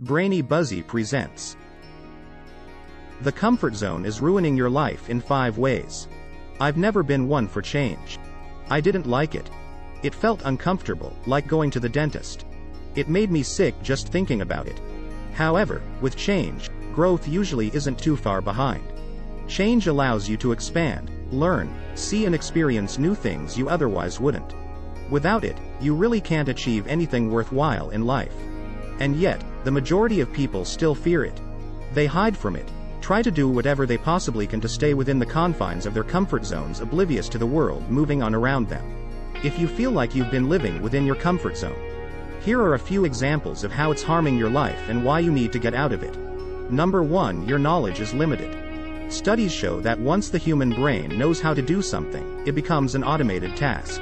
Brainy Buzzy presents. The comfort zone is ruining your life in 5 ways. I've never been one for change. I didn't like it. It felt uncomfortable, like going to the dentist. It made me sick just thinking about it. However, with change, growth usually isn't too far behind. Change allows you to expand, learn, see and experience new things you otherwise wouldn't. Without it, you really can't achieve anything worthwhile in life. And yet, the majority of people still fear it. They hide from it, try to do whatever they possibly can to stay within the confines of their comfort zones, oblivious to the world moving on around them. If you feel like you've been living within your comfort zone, here are a few examples of how it's harming your life and why you need to get out of it. Number 1. Your knowledge is limited. Studies show that once the human brain knows how to do something, it becomes an automated task.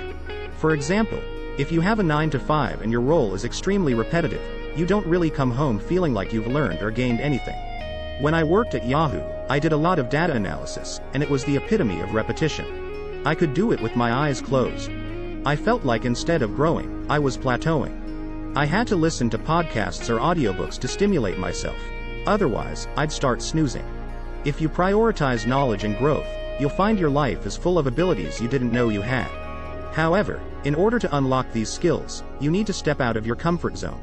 For example, if you have a 9 to 5 and your role is extremely repetitive, you don't really come home feeling like you've learned or gained anything. When I worked at Yahoo, I did a lot of data analysis, and it was the epitome of repetition. I could do it with my eyes closed. I felt like instead of growing, I was plateauing. I had to listen to podcasts or audiobooks to stimulate myself. Otherwise, I'd start snoozing. If you prioritize knowledge and growth, you'll find your life is full of abilities you didn't know you had. However, in order to unlock these skills, you need to step out of your comfort zone.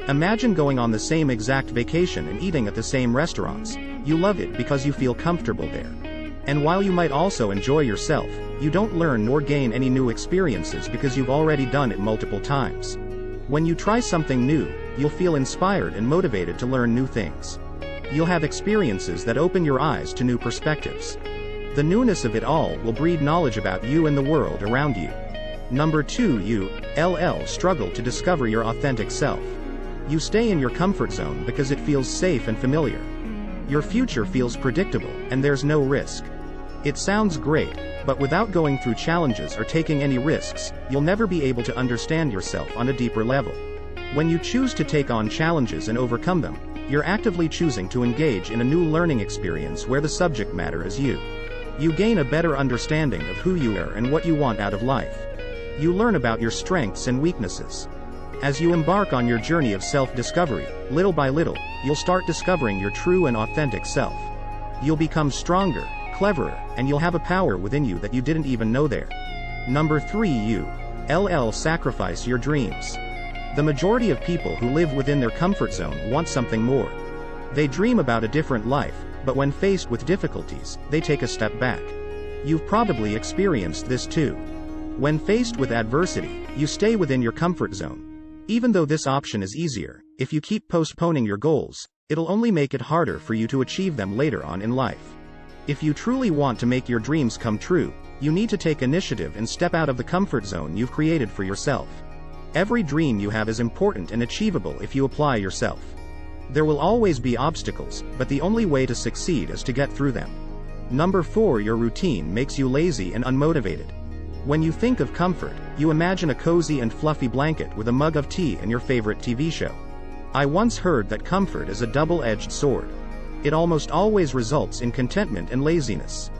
Imagine going on the same exact vacation and eating at the same restaurants. You love it because you feel comfortable there. And while you might also enjoy yourself, you don't learn nor gain any new experiences because you've already done it multiple times. When you try something new, you'll feel inspired and motivated to learn new things. You'll have experiences that open your eyes to new perspectives. The newness of it all will breed knowledge about you and the world around you. Number 2. You struggle to discover your authentic self. You stay in your comfort zone because it feels safe and familiar. Your future feels predictable, and there's no risk. It sounds great, but without going through challenges or taking any risks, you'll never be able to understand yourself on a deeper level. When you choose to take on challenges and overcome them, you're actively choosing to engage in a new learning experience where the subject matter is you. You gain a better understanding of who you are and what you want out of life. You learn about your strengths and weaknesses. As you embark on your journey of self-discovery, little by little, you'll start discovering your true and authentic self. You'll become stronger, cleverer, and you'll have a power within you that you didn't even know there. Number 3. You sacrifice your dreams. The majority of people who live within their comfort zone want something more. They dream about a different life, but when faced with difficulties, they take a step back. You've probably experienced this too. When faced with adversity, you stay within your comfort zone. Even though this option is easier, if you keep postponing your goals, it'll only make it harder for you to achieve them later on in life. If you truly want to make your dreams come true, you need to take initiative and step out of the comfort zone you've created for yourself. Every dream you have is important and achievable if you apply yourself. There will always be obstacles, but the only way to succeed is to get through them. Number 4. Your routine makes you lazy and unmotivated. When you think of comfort, you imagine a cozy and fluffy blanket with a mug of tea and your favorite TV show. I once heard that comfort is a double-edged sword. It almost always results in contentment and laziness.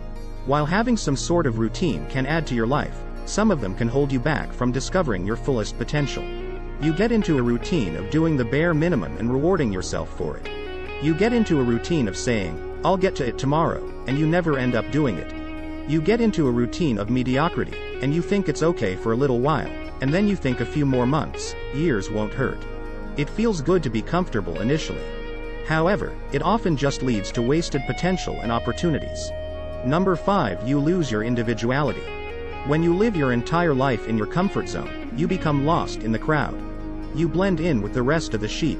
While having some sort of routine can add to your life, some of them can hold you back from discovering your fullest potential. You get into a routine of doing the bare minimum and rewarding yourself for it. You get into a routine of saying, "I'll get to it tomorrow," and you never end up doing it. You get into a routine of mediocrity, and you think it's okay for a little while, and then you think a few more months, years won't hurt. It feels good to be comfortable initially. However, it often just leads to wasted potential and opportunities. Number 5. You lose your individuality. When you live your entire life in your comfort zone, you become lost in the crowd. You blend in with the rest of the sheep.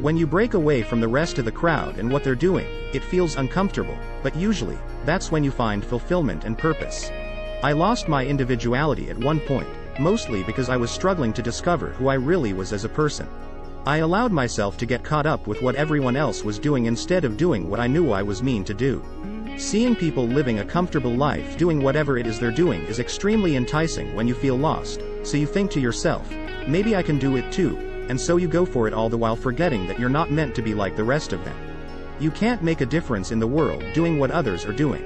When you break away from the rest of the crowd and what they're doing, it feels uncomfortable, but usually, that's when you find fulfillment and purpose. I lost my individuality at one point, mostly because I was struggling to discover who I really was as a person. I allowed myself to get caught up with what everyone else was doing instead of doing what I knew I was meant to do. Seeing people living a comfortable life doing whatever it is they're doing is extremely enticing when you feel lost, so you think to yourself, maybe I can do it too, and so you go for it, all the while forgetting that you're not meant to be like the rest of them. You can't make a difference in the world doing what others are doing.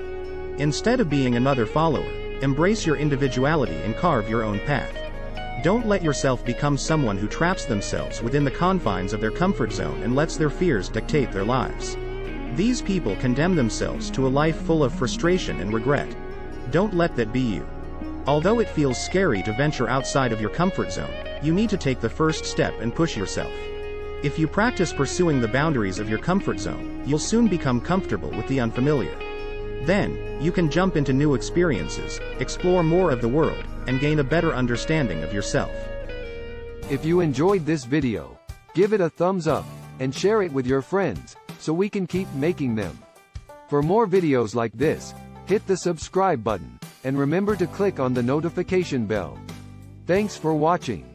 Instead of being another follower, embrace your individuality and carve your own path. Don't let yourself become someone who traps themselves within the confines of their comfort zone and lets their fears dictate their lives. These people condemn themselves to a life full of frustration and regret. Don't let that be you. Although it feels scary to venture outside of your comfort zone, you need to take the first step and push yourself. If you practice pursuing the boundaries of your comfort zone, you'll soon become comfortable with the unfamiliar. Then, you can jump into new experiences, explore more of the world, and gain a better understanding of yourself. If you enjoyed this video, give it a thumbs up, and share it with your friends, so we can keep making them. For more videos like this, hit the subscribe button, and remember to click on the notification bell. Thanks for watching.